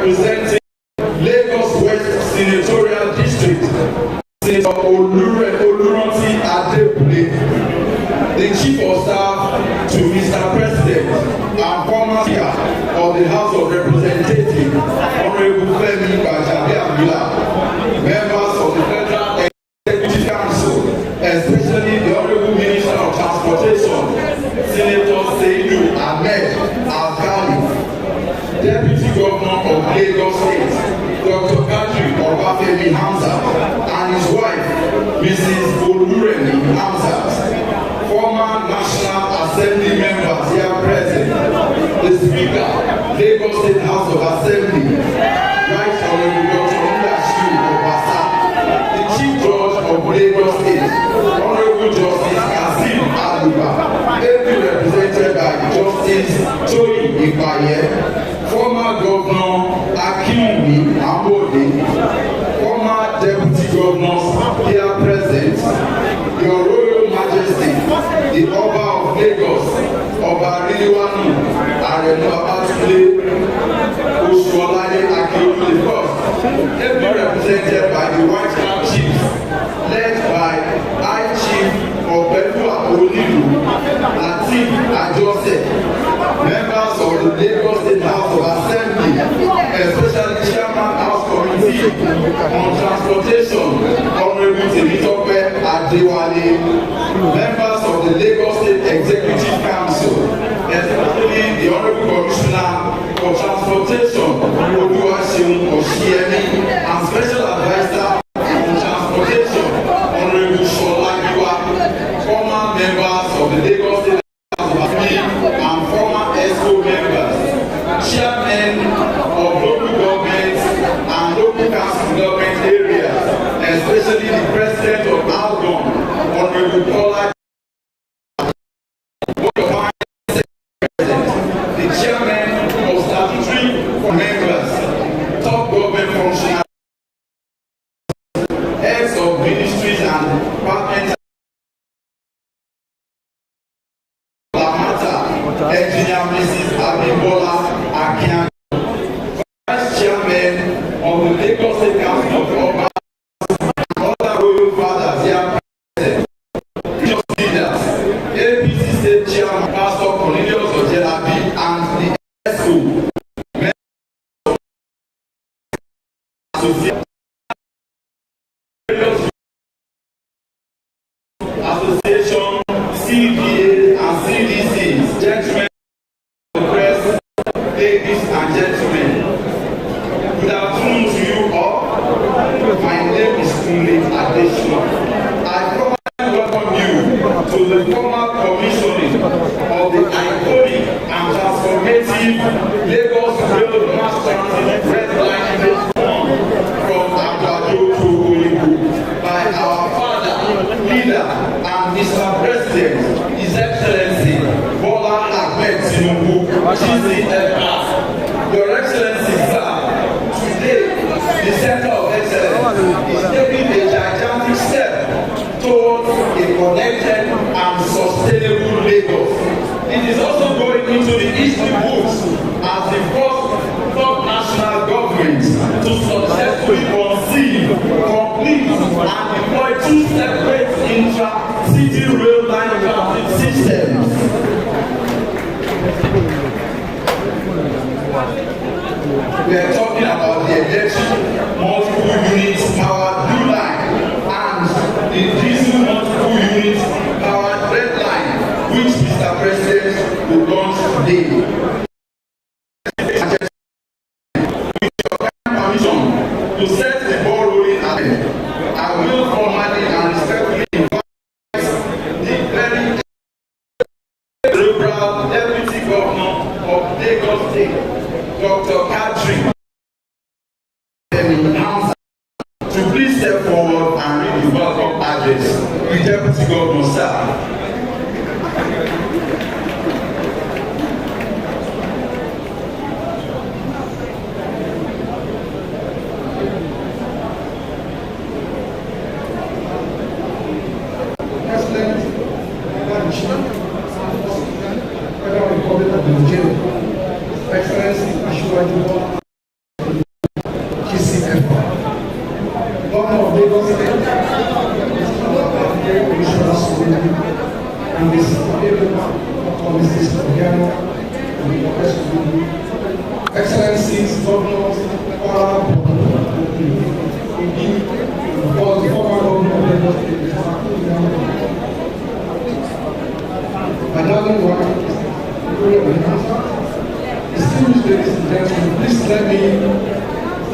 representing Lagos West Senatorial District, Senator Oluranti Adebule, the Chief of Staff to Mr. President and former Speaker of the House of Representatives, Honorable Femi Gbajabiamila, members of the Federal Executive Council, especially the Honorable Minister of Transportation, Senator Seidu Ahmed Alkali, Deputy Governor of Lagos State, Dr. Kadri Obafemi Hamzat, and his wife, Mrs. Oluremi Hamzat, former National Assembly members here present, the Speaker, Lagos State House of Assembly, Right Honorable Dr. Ndashu Obasa, the Chief Judge of Lagos State, Honorable Justice Kasim Aluba, ably represented by Justice Toyin Ipaye, former Governor Akinwumi Ambode, former Deputy Governors here present, Your Royal Majesty, the Oba of Lagos, Oba Riliwanu Aremu Abatunde Osuolade Akinwumi I, ably represented by the White Cap Chiefs, led by High Chief Obedua Olilu Lateef Ajose, members of the Lagos State House of Assembly, especially Chairman House Committee on Transportation, Honorable Temitope Adewale, members of the Lagos State Executive Council, especially the Honorable Commissioner for Transportation, Oluwaseun Oshiemi, and Special Advisor on Transportation, Honorable Shola, former members of the Lagos State House of Assembly and former ESCO members, chairmen of local governments and local council government areas, especially the president of Algon, Honorable Kola, the chairman of statutory members, top government functionaries, heads of ministries and departments, Engineer Mrs. Abimbola Akian, Vice Chairman of the Lagos State Council of Obas, and other royal fathers here present, religious leaders, APC State Chairman Pastor Cornelius Ojelabi, and the ESCO, members of Association, CDA, and CDCs, gentlemen of the press, ladies and gentlemen, good afternoon to you all. My name is Kunle Adesina. I formally welcome you to the formal commissioning of the iconic and transformative Lagos Rail Mass Transit Red Line Phase 1 from Agbado to Oyingbo by our father, leader, and Mr. President, His Excellency Bola Ahmed Tinubu, GCFR. Your Excellency, sir, today the Center of Excellence is taking a gigantic step towards a connected and sustainable Lagos. It is also going into the history books as the first top national government to successfully conceive, complete, and deploy two separate intra-city rail line transit systems. We are talking about the electric multiple units powered blue line and the diesel multiple units powered red line, which Mr. President will launch today. To set the ball rolling ahead, I will formally and respectfully invite the very liberal Deputy Governor of Lagos State, Dr. Kadri Hamzat, to please step forward and read the welcome address. The Deputy Governor, sir. Excellency Asiwaju Bola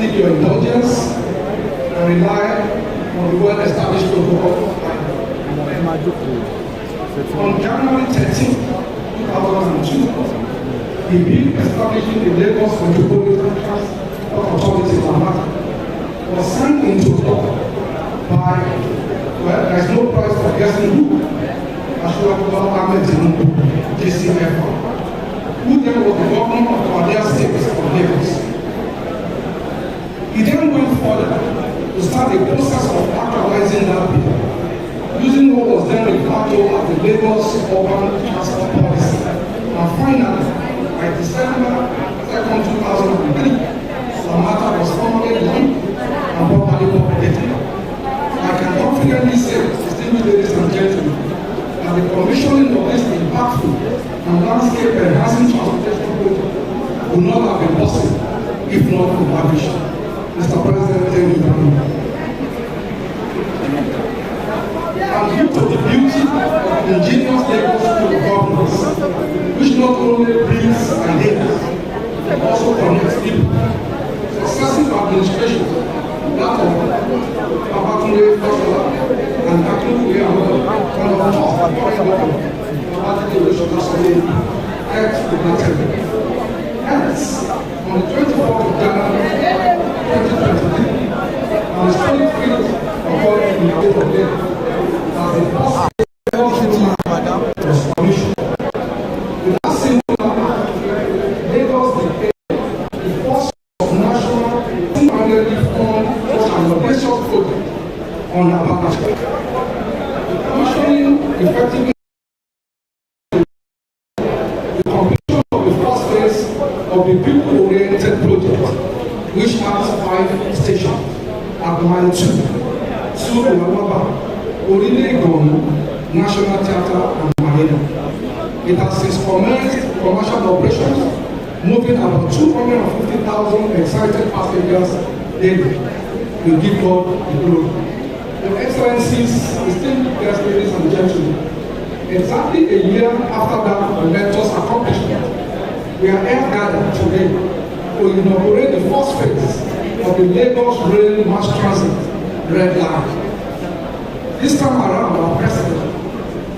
seek your indulgence and rely on the well-established protocol. On January 13, 2002, the bill establishing the Lagos Metropolitan Transport Authority was signed into law by, well, there is no price for guessing who, Ahmed Tinubu, JCFR, who then was the governor of Abia State of Lagos. He then went further to start the process of actualizing that bill, using what was then referred to as the Lagos Urban Transport Policy. And finally, by December 2nd, 2003, the matter was formally launched and properly populated. I can confidently say, distinguished ladies and gentlemen, that the commissioning of this impactful and landscape enhancing transportation project would not have been possible if not for my vision. Mr. President, thank you very much. And due to the beauty of ingenious Lagos School of Governance, which not only brings ideas, but also connects people, successive administration, that of Babatunde Fashola and Akinwumi Awolowo, and of course, the current government, Babajide Oyèsọ́lá, helped to maintain. Hence, on the 24th of January 2023, on the solid field of God in the state of Lagos, as the first was commissioned. With that single number, Lagos became the first national single-handedly formed and audacious project on Ababa. The commissioning effectively the completion of the first phase of the people-oriented project, which has 5 stations at Mile 2, Sulawaba, Orile-Iganmu, National Theatre, and Marina. It has since commenced commercial operations, moving about 250,000 excited passengers daily. We give God the glory. Your Excellencies, distinguished guests, ladies and gentlemen, exactly a year after that momentous accomplishment, we are here gathered today to inaugurate the first phase of the Lagos Rail Mass Transit Red Line. This time around, our President,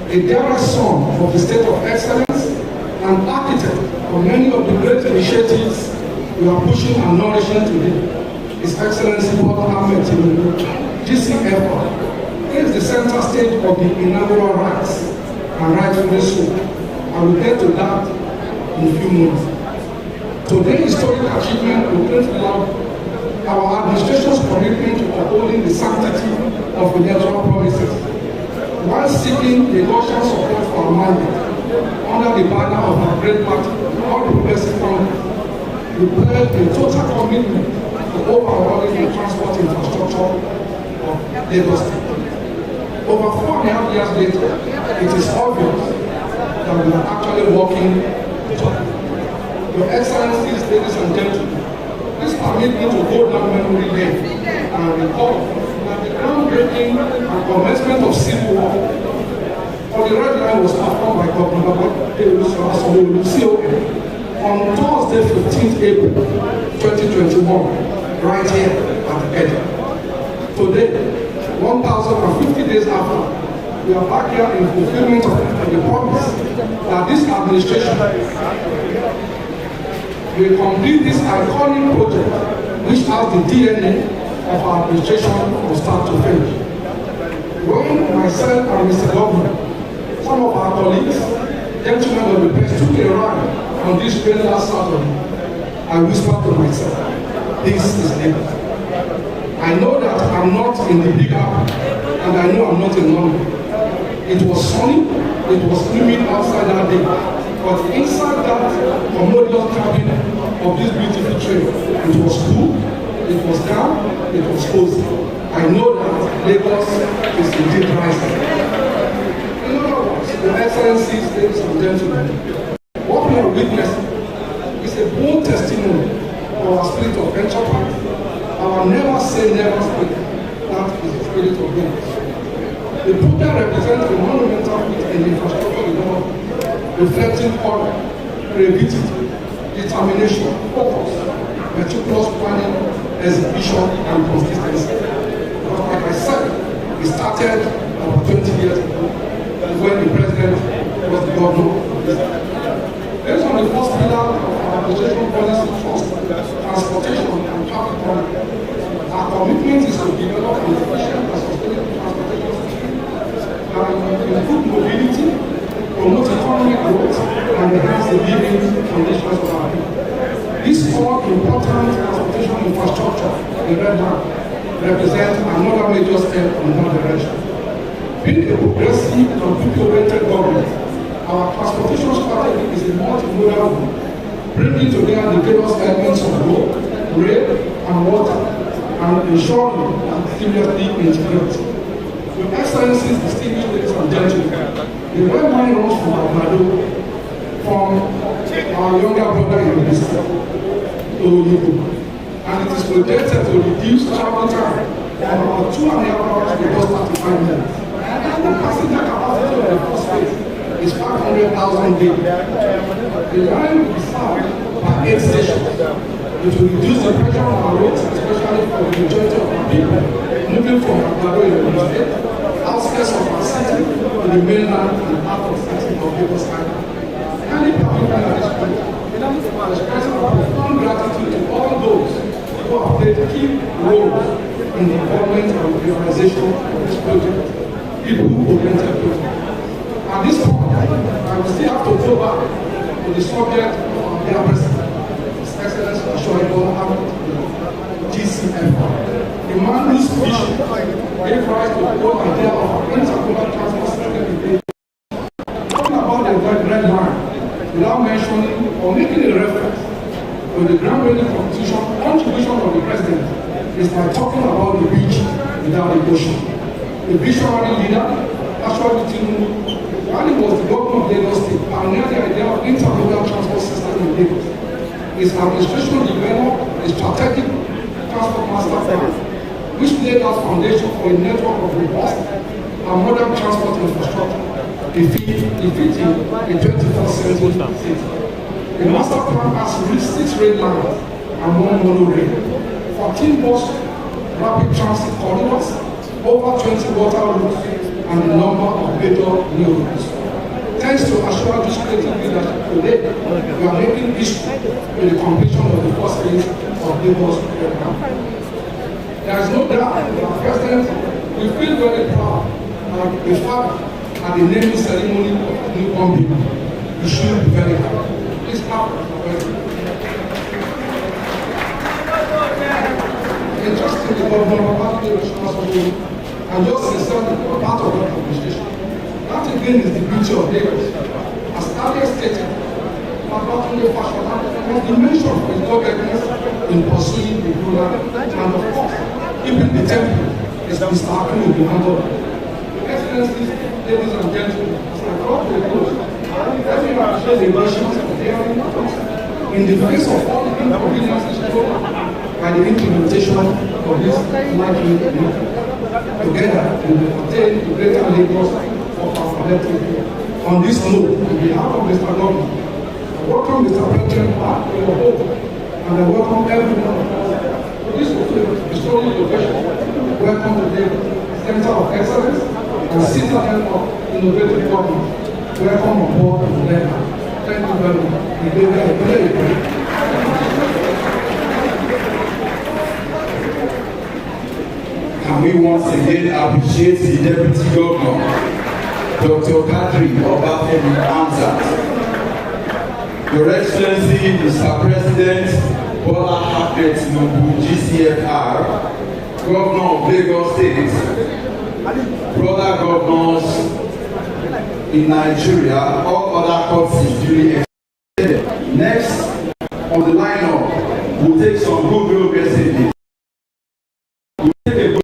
a dearest son of the State of Excellence and architect of many of the great initiatives we are pushing and nourishing today, His Excellency Ahmed Tinubu, GCFR, is the center stage of the inaugural rites, and rightfully so. I will get to that in a few moments. Today's historic achievement will prove our administration's commitment to upholding the sanctity of electoral promises, while seeking the Gaussian support for our mandate under the banner of our great party, All Progressive Congress. We pledge a total commitment to overhauling the transport infrastructure of Lagos State. Over 4.5 years later, it is obvious that we are actually working together. Your Excellencies, ladies and gentlemen, please permit me to go down memory lane and recall that the groundbreaking and commencement of civil war on the Red Line was performed by Governor Babajide Oyèsọ́lá on Thursday, 15th April 2021, right here at the Edge. Today, 1,050 days after, we are back here in fulfillment of the promise that this administration will complete this iconic project, which has the DNA of our administration from start to finish. When myself and Mr. Governor, some of our colleagues, gentlemen of the press, took a ride on this train last Saturday, I whispered to myself, this is Lagos. I know that I'm not in the big apple, and I know I'm not in London. It was sunny, it was humid outside that day, but inside that commodious cabin of this beautiful train, it was cool, it was calm, it was cozy. I know that Lagos is indeed rising. In other words, Your Excellencies, ladies and gentlemen, what we are witnessing is a bold testimony of our spirit of enterprise, our never say never spirit. That is the spirit of Lagos. The project represents a monumental feat in infrastructure development, reflecting courage, creativity, determination, focus, meticulous planning, exhibition and consistency. Because like I said, it started about 20 years ago when the president was the governor. Based on the first pillar of our administration policy trust, transportation and traffic planning, our commitment is to develop an efficient and sustainable transportation system that will improve mobility, promote economic growth, and enhance the living conditions of our people. These four important transportation infrastructure in Red Line represent another major step in that direction. Being a progressive and people-oriented government, our transportation strategy is a multimodal one, bringing together the various elements of road, rail, and water, and ensuring that seamlessly integrated. Your Excellencies, distinguished ladies and gentlemen, the red line runs from Agbado, from our younger brother in the district, to Tinubu, and it is projected to reduce travel time from about 2.5 hours to just 35 minutes. The passenger capacity of the first phase is 500,000 daily. The line will be served by 8 stations. It will reduce the pressure on our roads, especially for the majority of our people moving from Agbado in the state, outskirts of our city, to the mainland and part of the city of Lagos Island. Any particular at this point, I express our profound gratitude to all those who have played key roles in the development and realization of this project, people-oriented project. At this point, I will still have to go back to the subject of our dear President, His Excellency GCF, the man whose vision gave rise to the whole idea of our intermodal transport system in Lagos. Talking about the red line, without mentioning or making a reference to the groundbreaking contribution of the president, is by talking about the beach without the ocean. The visionary leader, actually Tinubu, while he was the governor of Lagos State, pioneered the idea of intermodal transport system in Lagos. His administration developed a strategic transport master plan, which laid out foundation for a network of robust and modern transport infrastructure befitting a 21st century city. The master plan has reached 6 rail lines and 1 monorail, 14 bus rapid transit corridors, over 20 water routes, and a number of major new routes. Thanks to assure this creative leadership today, we are making history with the completion of the first phase of Lagos program. There is no doubt that our president will feel very proud that the fact at the naming ceremony of the newborn baby. You should be very happy. Please clap for the president. Interesting the governor about the national school and just sincerely part of that administration. That again is the beauty of Lagos. As earlier stated, Babatunde Fashola was the mention of his doggedness in pursuing the ruler, and of course, even the temple is Mr. Akinu Ogunando. Excellencies, ladies and gentlemen, as I brought to a close, everyone shows the emotions of hearing in the face of all the inconveniences brought by the implementation of this likely together we will attain the greater Lagos of our collective. On this note, on behalf of Mr. Governor, I welcome Mr. President back to your home, and I welcome everyone of us to this historic location. Welcome to the Center of Excellence and Citadel of Innovative Government. Welcome on board to the Lagos. Thank you very much. And we once again appreciate the Deputy Governor, Dr. Kadri Obafemi Hamzat. Your Excellency, Mr. President Bola Ahmed Tinubu, GCFR, Governor of Lagos State, brother governors in Nigeria, all other courtesies duly extended. Next on the lineup, we'll take some good